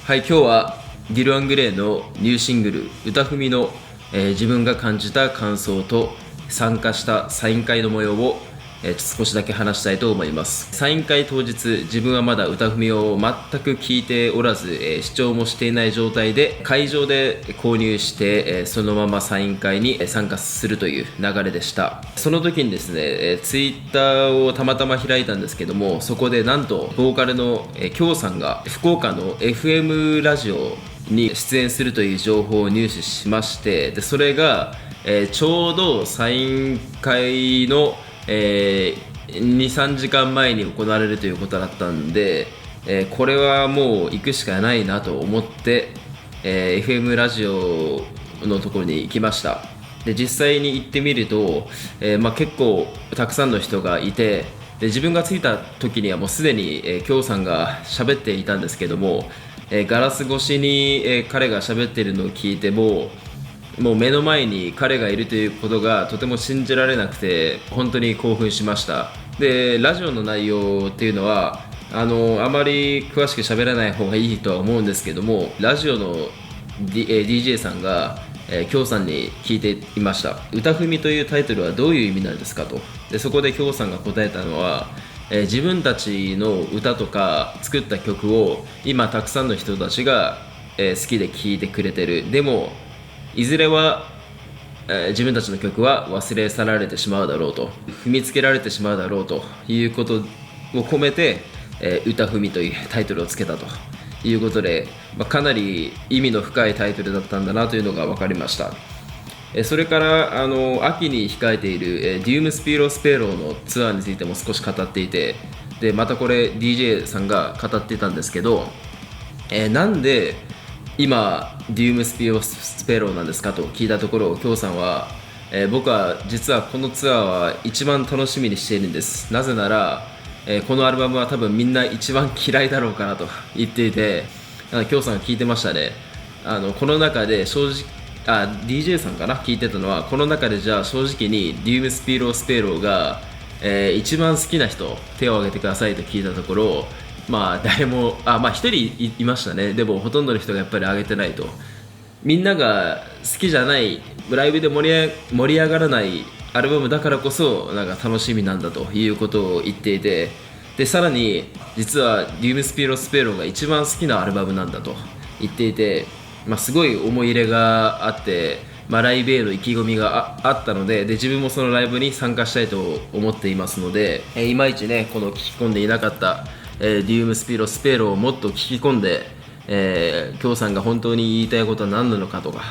はい、今日はディル・アングレイのニューシングル歌ふみの、自分が感じた感想と参加したサイン会の模様を、少しだけ話したいと思います。サイン会当日、自分はまだ歌ふみを全く聞いておらず、視聴もしていない状態で会場で購入して、そのままサイン会に参加するという流れでした。その時にですね、ツイッターをたまたま開いたんですけども、そこでなんとボーカルのきょうさんが福岡の FM ラジオに出演するという情報を入手しまして、でそれが、ちょうどサイン会の、2、3時間前に行われるということだったんで、これはもう行くしかないなと思って、FM ラジオのところに行きました。で実際に行ってみると、結構たくさんの人がいて、で自分が着いた時にはもうすでに、きょうさんが喋っていたんですけども、ガラス越しに、彼が喋っているのを聞いてもう目の前に彼がいるということがとても信じられなくて、本当に興奮しました。でラジオの内容っていうのはあまり詳しく喋らない方がいいとは思うんですけども、ラジオの、DJ さんがきょうさんに聞いていました。歌ふみというタイトルはどういう意味なんですかと。でそこできょうさんが答えたのは、自分たちの歌とか作った曲を今たくさんの人たちが、好きで聴いてくれてる。でもいずれは、自分たちの曲は忘れ去られてしまうだろうと、踏みつけられてしまうだろうということを込めて、歌ふみというタイトルをつけたということで、かなり意味の深いタイトルだったんだなというのが分かりました。それから秋に控えている、デュームスピーロスペローのツアーについても少し語っていて、でまたこれ DJ さんが語っていたんですけど、なんで今デュームスピーロスペローなんですかと聞いたところ、きょうさんは、僕は実はこのツアーは一番楽しみにしているんです。なぜなら、このアルバムは多分みんな一番嫌いだろうからと言っていて、きょうさん聞いてましたね。この中で正直DJ さんかな聞いてたのは、この中でじゃあ正直にデュームスピーロスペローが、一番好きな人手を挙げてくださいと聞いたところ、誰も一人 いましたね。でもほとんどの人がやっぱり挙げてないと。みんなが好きじゃない、ライブで盛り上がらないアルバムだからこそなんか楽しみなんだということを言っていて、でさらに実はデュームスピーロスペローが一番好きなアルバムなんだと言っていて、すごい思い入れがあって、ライブへの意気込みが あったので、自分もそのライブに参加したいと思っていますので、いまいちねこの聞き込んでいなかったデュームスピーロスペローをもっと聞き込んで、きょうさんが本当に言いたいことは何なのかとか、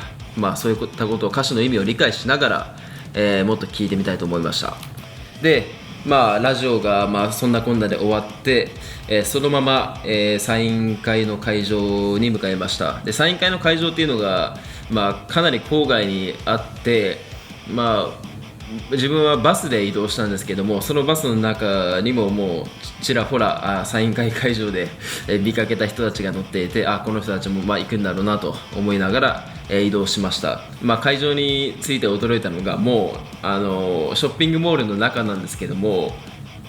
そういったことを歌詞の意味を理解しながら、もっと聞いてみたいと思いました。でラジオがそんなこんなで終わって、そのまま、サイン会の会場に向かいました。でサイン会の会場っていうのが、かなり郊外にあって、自分はバスで移動したんですけども、そのバスの中にももうちらほらサイン会会場で見かけた人たちが乗っていて、この人たちも行くんだろうなと思いながら移動しました。会場について驚いたのが、もうショッピングモールの中なんですけども、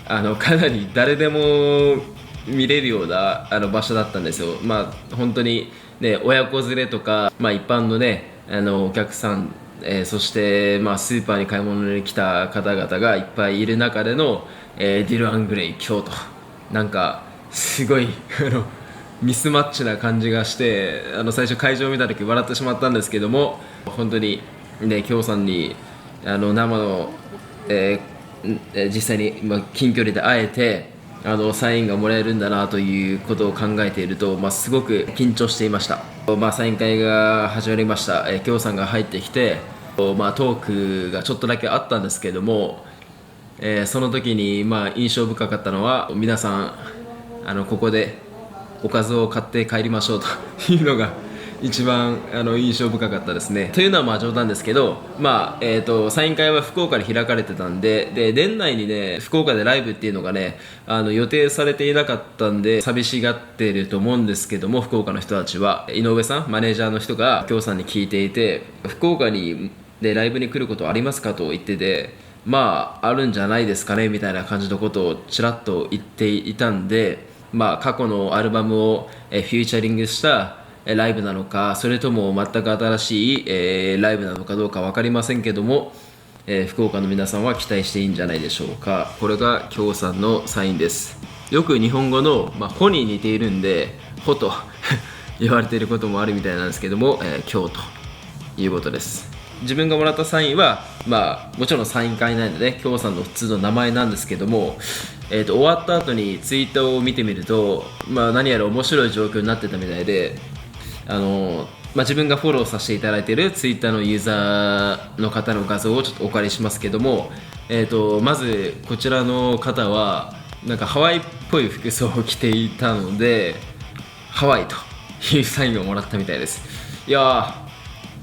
かなり誰でも見れるような場所だったんですよ。本当にね、親子連れとか、一般のねお客さん、そして、スーパーに買い物に来た方々がいっぱいいる中での、ディル・アングレイ今日と、なんかすごいミスマッチな感じがして、最初会場を見た時笑ってしまったんですけども、本当にねきょうさんに生の、実際に、近距離で会えてサインがもらえるんだなということを考えていると、すごく緊張していました。サイン会が始まりました。きょうさんが入ってきて、トークがちょっとだけあったんですけども、その時に印象深かったのは、皆さんここでおかずを買って帰りましょうというのが一番印象深かったですね。というのは冗談ですけど、サイン会は福岡で開かれてたんで、年内にね福岡でライブっていうのがね予定されていなかったんで、寂しがってると思うんですけども、福岡の人たちは井上さん、マネージャーの人がきょうさんに聞いていて、福岡にでライブに来ることはありますかと言ってて、あるんじゃないですかねみたいな感じのことをちらっと言っていたんで、過去のアルバムを、フューチャリングしたライブなのか、それとも全く新しい、ライブなのかどうか分かりませんけども、福岡の皆さんは期待していいんじゃないでしょうか。これが京さんのサインです。よく日本語の、ほに似ているんでほと言われていることもあるみたいなんですけども、京ということです。自分がもらったサインは、もちろんサイン会なんでね、京さんの普通の名前なんですけども、終わった後にツイートを見てみると、何やら面白い状況になってたみたいで、自分がフォローさせていただいているツイッターのユーザーの方の画像をちょっとお借りしますけども、まずこちらの方はなんかハワイっぽい服装を着ていたので、ハワイというサインをもらったみたいです。いや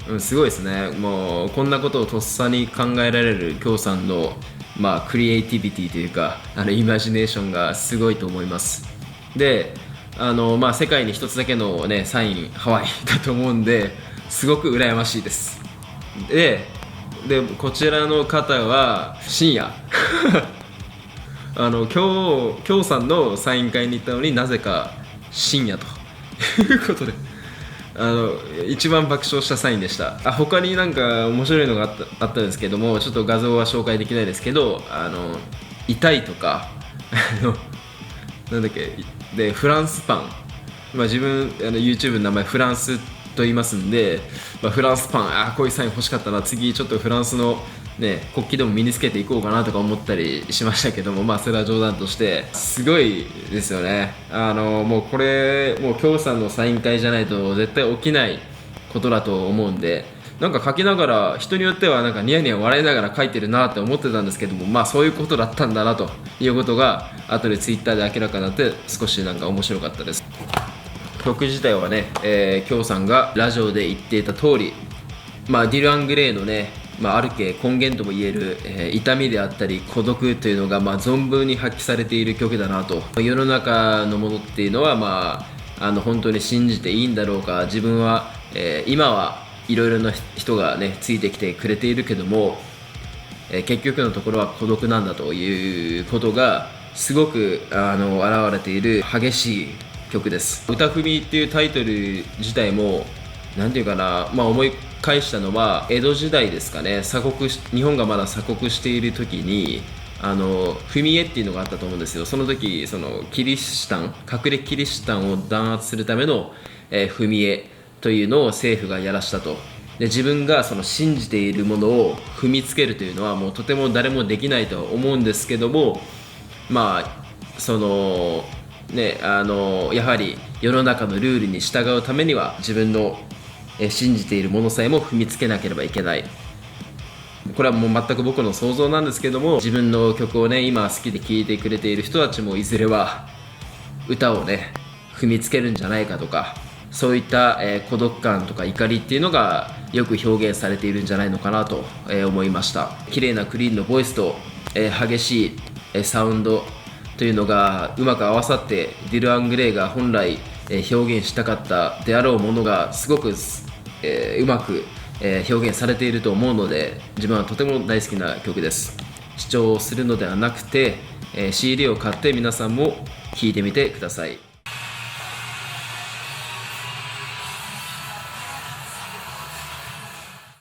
ー、すごいですね。もうこんなことをとっさに考えられる京さんのクリエイティビティというかイマジネーションがすごいと思います。で世界に一つだけの、ね、サインハワイだと思うんですごく羨ましいです。でこちらの方は深夜京さんのサイン会に行ったのになぜか深夜ということで一番爆笑したサインでした。他になんか面白いのがあったんですけども、ちょっと画像は紹介できないですけど、痛いとかなんだっけでフランスパン、自分YouTube の名前フランスと言いますんで、フランスパン、こういうサイン欲しかったな、次ちょっとフランスの、国旗でも身につけていこうかなとか思ったりしましたけども、それは冗談としてすごいですよね。もうこれもう京さんのサイン会じゃないと絶対起きないことだと思うんで、なんか書きながら人によってはなんかニヤニヤ笑いながら書いてるなって思ってたんですけども、そういうことだったんだなということが後でツイッターで明らかになって少しなんか面白かったです。曲自体はね、京さんがラジオで言っていた通り、ディル・アングレイのね、ある種根源とも言える、痛みであったり孤独というのが存分に発揮されている曲だなと。世の中のものっていうのは本当に信じていいんだろうか。自分は、今はいろいろな人がねついてきてくれているけども、結局のところは孤独なんだということがすごく現れている激しい曲です。歌踏みっていうタイトル自体もなんていうかな、思い返したのは江戸時代ですかね。日本がまだ鎖国している時に踏み絵っていうのがあったと思うんですよ。その時隠れキリシタンを弾圧するための、踏み絵というのを政府がやらしたと。で自分が信じているものを踏みつけるというのはもうとても誰もできないとは思うんですけども、やはり世の中のルールに従うためには自分の信じているものさえも踏みつけなければいけない。これはもう全く僕の想像なんですけども、自分の曲をね今好きで聴いてくれている人たちもいずれは歌をね踏みつけるんじゃないかとか、そういった、孤独感とか怒りっていうのがよく表現されているんじゃないのかなと、思いました。綺麗なクリーンのボイスと、激しい、サウンドというのがうまく合わさって、ディル・アングレイが本来、表現したかったであろうものがすごく、うまく、表現されていると思うので、自分はとても大好きな曲です。視聴するのではなくて、CD を買って皆さんも聴いてみてください。